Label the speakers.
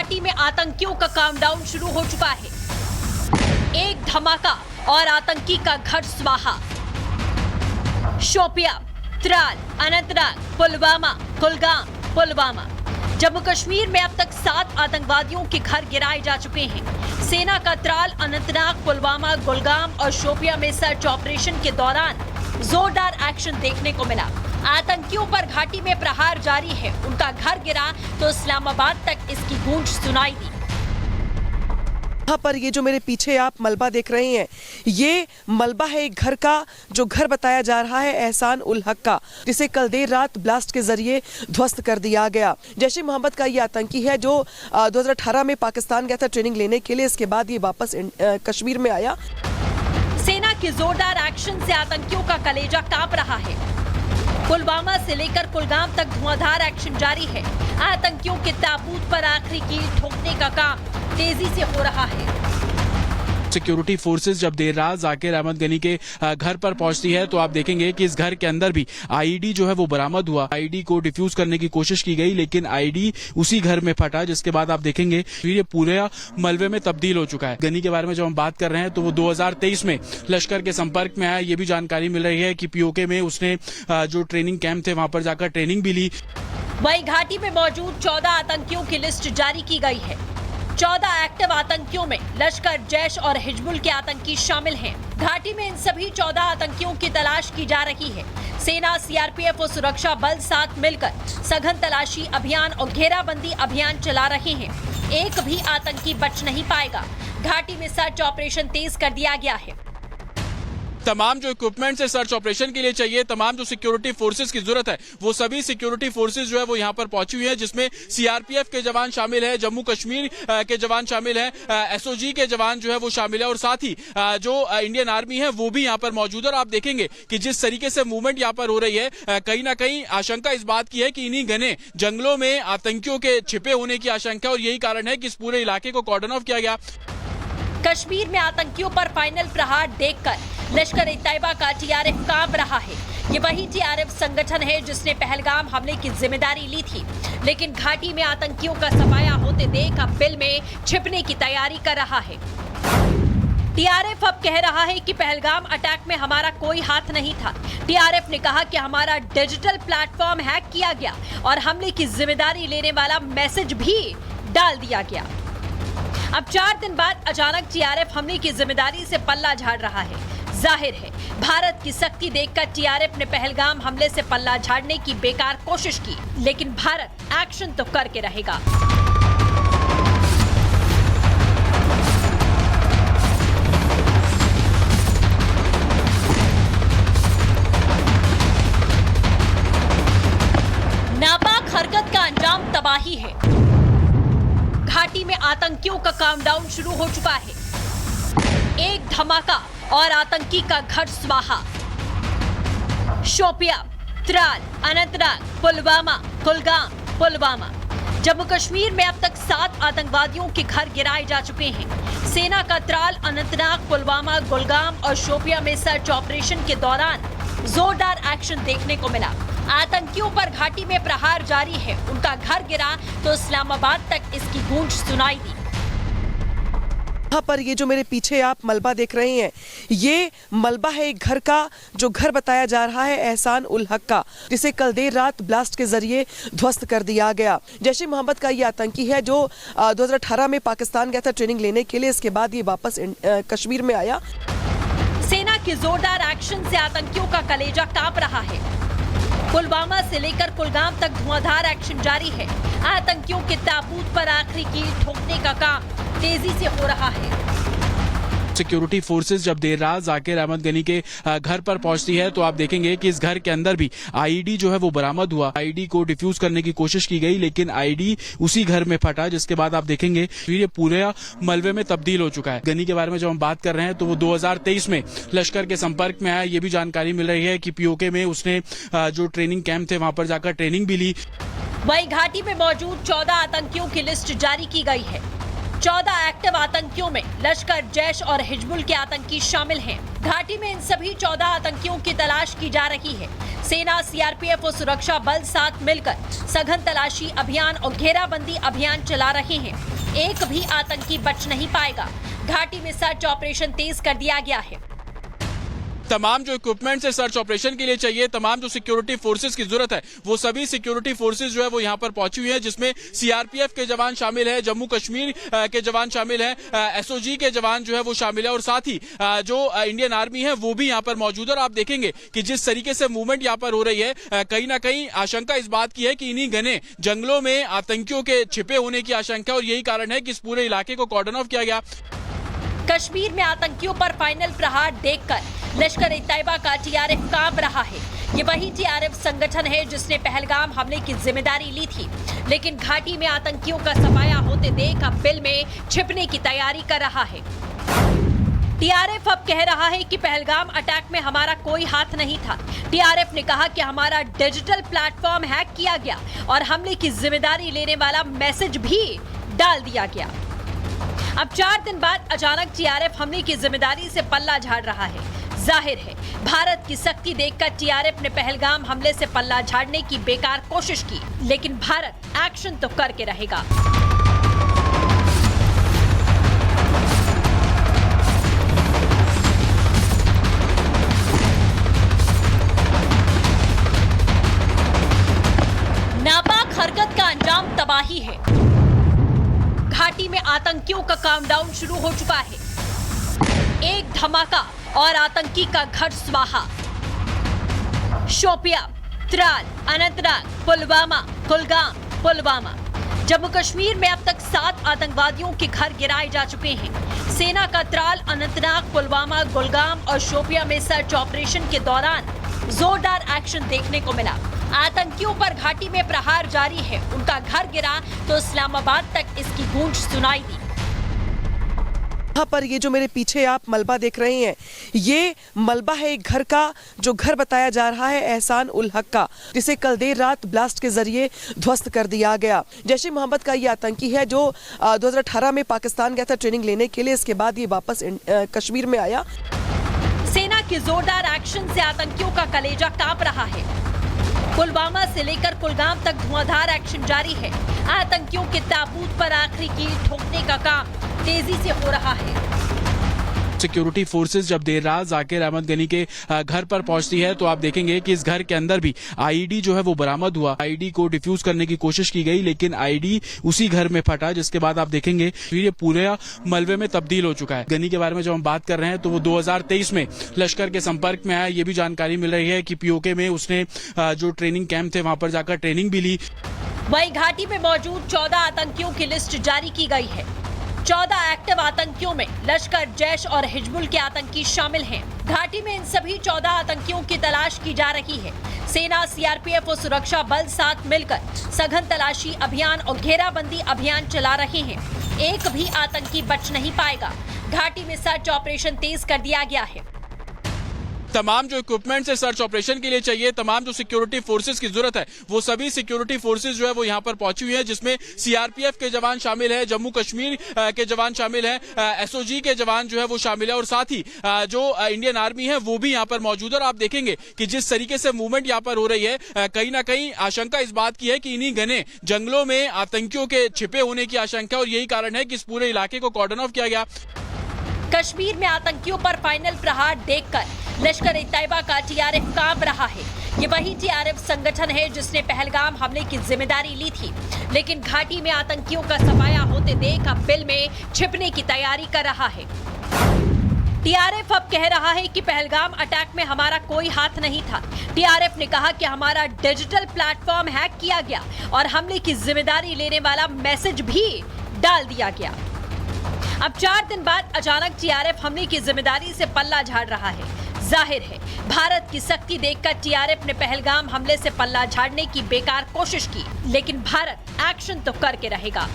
Speaker 1: घाटी में आतंकियों का काउंटडाउन शुरू हो चुका है। एक धमाका और आतंकी का घर स्वाहा। शोपिया, त्राल, अनंतनाग, पुलवामा, कुलगाम, पुलवामा। जम्मू कश्मीर में अब तक 7 आतंकवादियों के घर गिराए जा चुके हैं। सेना का त्राल, अनंतनाग, पुलवामा, कुलगाम और शोपिया में सर्च ऑपरेशन के दौरान जोरदार एक्शन देखने को मिला। आतंकियों पर घाटी में प्रहार जारी है। उनका घर गिरा तो इस्लामाबाद तक इसकी गूंज सुनाई दी।
Speaker 2: यहाँ पर ये जो मेरे पीछे आप मलबा देख रहे हैं, ये मलबा है एक घर का, जो घर बताया जा रहा है एहसान उल हक का, जिसे कल देर रात ब्लास्ट के जरिए ध्वस्त कर दिया गया। जैश ए मोहम्मद का ये आतंकी है जो 2018 में पाकिस्तान गया था ट्रेनिंग लेने के लिए। इसके बाद ये वापस कश्मीर में आया।
Speaker 1: सेना के जोरदार एक्शन से आतंकियों का कलेजा कांप रहा है। पुलवामा से लेकर कुलगाम तक धुआंधार एक्शन जारी है। आतंकियों के ताबूत पर आखिरी कील ठोकने का काम तेजी से हो रहा है।
Speaker 3: सिक्योरिटी फोर्सेस जब देर रात जाकिर अहमद गनी के घर पर पहुंचती है तो आप देखेंगे कि इस घर के अंदर भी आईईडी जो है वो बरामद हुआ। आईईडी को डिफ्यूज करने की कोशिश की गई, लेकिन आईईडी उसी घर में फटा, जिसके बाद आप देखेंगे ये पूरे मलबे में तब्दील हो चुका है। गनी के बारे में जब हम बात कर रहे हैं तो वो 2023 में लश्कर के संपर्क में आया। ये भी जानकारी मिल रही है कि पीओके में उसने जो ट्रेनिंग कैंप थे वहां पर जाकर ट्रेनिंग भी ली।
Speaker 1: वहीं घाटी में मौजूद 14 आतंकियों की लिस्ट जारी की गई है। 14 एक्टिव आतंकियों में लश्कर, जैश और हिजबुल के आतंकी शामिल हैं। घाटी में इन सभी 14 आतंकियों की तलाश की जा रही है। सेना, सीआरपीएफ और सुरक्षा बल साथ मिलकर सघन तलाशी अभियान और घेराबंदी अभियान चला रहे हैं। एक भी आतंकी बच नहीं पाएगा। घाटी में सर्च ऑपरेशन तेज कर दिया गया है।
Speaker 3: तमाम जो इक्विपमेंट है सर्च ऑपरेशन के लिए चाहिए, तमाम जो सिक्योरिटी फोर्सेस की जरूरत है, वो सभी सिक्योरिटी फोर्सेस जो है वो यहाँ पर पहुंची हुई है, जिसमें सीआरपीएफ के जवान शामिल है, जम्मू कश्मीर के जवान शामिल है, एसओजी के जवान जो है वो शामिल है और साथ ही जो इंडियन आर्मी है वो भी यहाँ पर मौजूद है। और आप देखेंगे कि जिस तरीके से मूवमेंट यहाँ पर हो रही है, कहीं ना कहीं आशंका इस बात की है कि इन्हीं घने जंगलों में आतंकियों के छिपे होने की आशंका, और यही कारण है कि इस पूरे इलाके को कॉर्डन ऑफ किया गया।
Speaker 1: कश्मीर में आतंकियों पर फाइनल प्रहार देखकर लश्कर-ए-तैयबा का टीआरएफ कांप रहा है। ये वही टीआरएफ संगठन है जिसने पहलगाम हमले की जिम्मेदारी ली थी, लेकिन घाटी में आतंकियों का सफाया होते देख अब बिल में छिपने की तैयारी कर रहा है। टीआरएफ अब कह रहा है कि पहलगाम अटैक में हमारा कोई हाथ नहीं था। टीआरएफ ने कहा कि हमारा डिजिटल प्लेटफॉर्म हैक किया गया और हमले की जिम्मेदारी लेने वाला मैसेज भी डाल दिया गया। अब 4 दिन बाद अचानक टीआरएफ हमले की जिम्मेदारी से पल्ला झाड़ रहा है। जाहिर है भारत की सख्ती देखकर टीआरएफ ने पहलगाम हमले से पल्ला झाड़ने की बेकार कोशिश की, लेकिन भारत एक्शन तो करके रहेगा। नापाक हरकत का अंजाम तबाही है। घाटी में आतंकियों का काउंटडाउन शुरू हो चुका है। एक धमाका और आतंकी का घर स्वाहा। शोपिया, त्राल, अनंतनाग, पुलवामा, कुलगाम, पुलवामा। जम्मू कश्मीर में अब तक 7 आतंकवादियों के घर गिराए जा चुके हैं। सेना का त्राल, अनंतनाग, पुलवामा, कुलगाम और शोपिया में सर्च ऑपरेशन के दौरान जोरदार एक्शन देखने को मिला। आतंकियों पर घाटी में प्रहार जारी है। उनका घर गिरा तो इस्लामाबाद तक इसकी गूंज सुनाई दी।
Speaker 2: यहाँ पर ये जो मेरे पीछे आप मलबा देख रहे हैं, ये मलबा है एक घर का, जो घर बताया जा रहा है एहसान उल हक का, जिसे कल देर रात ब्लास्ट के जरिए ध्वस्त कर दिया गया। जैश ए मोहम्मद का ये आतंकी है जो 2018 में पाकिस्तान गया था ट्रेनिंग लेने के लिए। इसके बाद ये वापस कश्मीर में आया।
Speaker 1: सेना के जोरदार एक्शन से आतंकियों का कलेजा कांप रहा है। पुलवामा से लेकर कुलगाम तक धुआंधार एक्शन जारी है। आतंकियों के ताबूत पर आखिरी कील ठोकने का काम तेजी से हो रहा है।
Speaker 3: सिक्योरिटी फोर्सेस जब देर रात जाकिर अहमद गनी के घर पर पहुंचती है तो आप देखेंगे कि इस घर के अंदर भी आईईडी जो है वो बरामद हुआ। आईईडी को डिफ्यूज करने की कोशिश की गई, लेकिन आईईडी उसी घर में फटा, जिसके बाद आप देखेंगे ये पूरे मलबे में तब्दील हो चुका है। गनी के बारे में जब हम बात कर रहे हैं तो वो 2023 में लश्कर के संपर्क में आया। ये भी जानकारी मिल रही है कि पीओके में उसने जो ट्रेनिंग कैंप थे वहां पर जाकर ट्रेनिंग भी ली।
Speaker 1: वहीं घाटी में मौजूद 14 आतंकियों की लिस्ट जारी की गई है। 14 एक्टिव आतंकियों में लश्कर, जैश और हिजबुल के आतंकी शामिल हैं। घाटी में इन सभी 14 आतंकियों की तलाश की जा रही है। सेना, सीआरपीएफ और सुरक्षा बल साथ मिलकर सघन तलाशी अभियान और घेराबंदी अभियान चला रहे हैं। एक भी आतंकी बच नहीं पाएगा। घाटी में सर्च ऑपरेशन तेज कर दिया गया है।
Speaker 3: तमाम जो इक्विपमेंट्स है सर्च ऑपरेशन के लिए चाहिए, तमाम जो सिक्योरिटी फोर्सेस की जरूरत है, वो सभी सिक्योरिटी फोर्सेस जो है वो यहाँ पर पहुंची हुई है, जिसमें सीआरपीएफ के जवान शामिल है, जम्मू कश्मीर के जवान शामिल है, एसओजी के जवान जो है वो शामिल है और साथ ही जो इंडियन आर्मी है वो भी यहाँ पर मौजूद है। और आप देखेंगे कि जिस तरीके से मूवमेंट यहाँ पर हो रही है, कहीं ना कहीं आशंका इस बात की है कि इन्हीं घने जंगलों में आतंकियों के छिपे होने की आशंका, और यही कारण है कि इस पूरे इलाके को कॉर्डन ऑफ किया गया।
Speaker 1: कश्मीर में आतंकियों पर फाइनल प्रहार देखकर लश्कर ए तैयबा का टीआरएफ कांप रहा है। ये वही टीआरएफ संगठन है जिसने पहलगाम हमले की जिम्मेदारी ली थी, लेकिन घाटी में आतंकियों का सफाया होते देख अब बिल में छिपने की तैयारी कर रहा है। टीआरएफ अब कह रहा है कि पहलगाम अटैक में हमारा कोई हाथ नहीं था। टीआरएफ ने कहा कि हमारा डिजिटल प्लेटफॉर्म हैक किया गया और हमले की जिम्मेदारी लेने वाला मैसेज भी डाल दिया गया। अब 4 दिन बाद अचानक टीआरएफ हमले की जिम्मेदारी से पल्ला झाड़ रहा है। जाहिर है भारत की सख्ती देखकर टीआरएफ ने पहलगाम हमले से पल्ला झाड़ने की बेकार कोशिश की, लेकिन भारत एक्शन तो करके रहेगा। नापाक हरकत का अंजाम तबाही है। घाटी में आतंकियों का काउंटडाउन शुरू हो चुका है। एक धमाका और आतंकी का घर स्वाहा। शोपिया, त्राल, अनंतनाग, पुलवामा, कुलगाम, पुलवामा। जम्मू कश्मीर में अब तक 7 आतंकवादियों के घर गिराए जा चुके हैं। सेना का त्राल, अनंतनाग, पुलवामा, कुलगाम और शोपिया में सर्च ऑपरेशन के दौरान जोरदार एक्शन देखने को मिला। आतंकियों पर घाटी में प्रहार जारी है। उनका घर गिरा तो इस्लामाबाद तक इसकी गूंज सुनाई दी।
Speaker 2: यहाँ पर ये जो मेरे पीछे आप मलबा देख रहे हैं, ये मलबा है एक घर का, जो घर बताया जा रहा है एहसान उल हक का, जिसे कल देर रात ब्लास्ट के जरिए ध्वस्त कर दिया गया। जैश ए मोहम्मद का ये आतंकी है जो 2018 में पाकिस्तान गया था ट्रेनिंग लेने के लिए। इसके बाद ये वापस कश्मीर में आया।
Speaker 1: सेना के जोरदार एक्शन से आतंकियों का कलेजा कांप रहा है। पुलवामा से लेकर कुलगाम तक धुआंधार एक्शन जारी है। आतंकियों के ताबूत पर आखिरी कील ठोकने का काम तेजी से हो रहा है।
Speaker 3: सिक्योरिटी फोर्सेस जब देर रात जाकिर अहमद गनी के घर पर पहुंचती है तो आप देखेंगे कि इस घर के अंदर भी आईईडी जो है वो बरामद हुआ। आईईडी को डिफ्यूज करने की कोशिश की गई, लेकिन आईईडी उसी घर में फटा, जिसके बाद आप देखेंगे ये पूरे मलबे में तब्दील हो चुका है। गनी के बारे में जब हम बात कर रहे हैं तो वो 2023 में लश्कर के संपर्क में आया। ये भी जानकारी मिल रही है कि पीओके में उसने जो ट्रेनिंग कैंप थे वहां पर जाकर ट्रेनिंग भी ली।
Speaker 1: वहीं घाटी में मौजूद 14 आतंकियों की लिस्ट जारी की गई है। 14 एक्टिव आतंकियों में लश्कर, जैश और हिजबुल के आतंकी शामिल हैं। घाटी में इन सभी 14 आतंकियों की तलाश की जा रही है। सेना, सीआरपीएफ और सुरक्षा बल साथ मिलकर सघन तलाशी अभियान और घेराबंदी अभियान चला रहे हैं। एक भी आतंकी बच नहीं पाएगा। घाटी में सर्च ऑपरेशन तेज कर दिया गया है।
Speaker 3: तमाम जो इक्विपमेंट्स है सर्च ऑपरेशन के लिए चाहिए, तमाम जो सिक्योरिटी फोर्सेस की जरूरत है, वो सभी सिक्योरिटी फोर्सेस जो है वो यहाँ पर पहुंची हुई है, जिसमें सीआरपीएफ के जवान शामिल है, जम्मू कश्मीर के जवान शामिल है, एसओजी के जवान जो है वो शामिल है और साथ ही जो इंडियन आर्मी है वो भी यहाँ पर मौजूद है। और आप देखेंगे कि जिस तरीके से मूवमेंट यहाँ पर हो रही है, कहीं ना कहीं आशंका इस बात की है कि इन्हीं घने जंगलों में आतंकियों के छिपे होने की आशंका, और यही कारण है कि इस पूरे इलाके को कॉर्डन ऑफ किया गया।
Speaker 1: कश्मीर में आतंकियों पर फाइनल प्रहार देखकर लश्कर ए तैयबा का टीआरएफ कांप रहा है। ये वही टीआरएफ संगठन है जिसने पहलगाम हमले की जिम्मेदारी ली थी, लेकिन घाटी में आतंकियों का सफाया होते देख अब बिल में छिपने की तैयारी कर रहा है। टीआरएफ अब कह रहा है कि पहलगाम अटैक में हमारा कोई हाथ नहीं था। टीआरएफ ने कहा कि हमारा डिजिटल प्लेटफॉर्म हैक किया गया और हमले की जिम्मेदारी लेने वाला मैसेज भी डाल दिया गया। अब 4 दिन बाद अचानक टीआरएफ हमले की जिम्मेदारी से पल्ला झाड़ रहा है। जाहिर है भारत की सख्ती देखकर टीआरएफ ने पहलगाम हमले से पल्ला झाड़ने की बेकार कोशिश की, लेकिन भारत एक्शन तो करके रहेगा।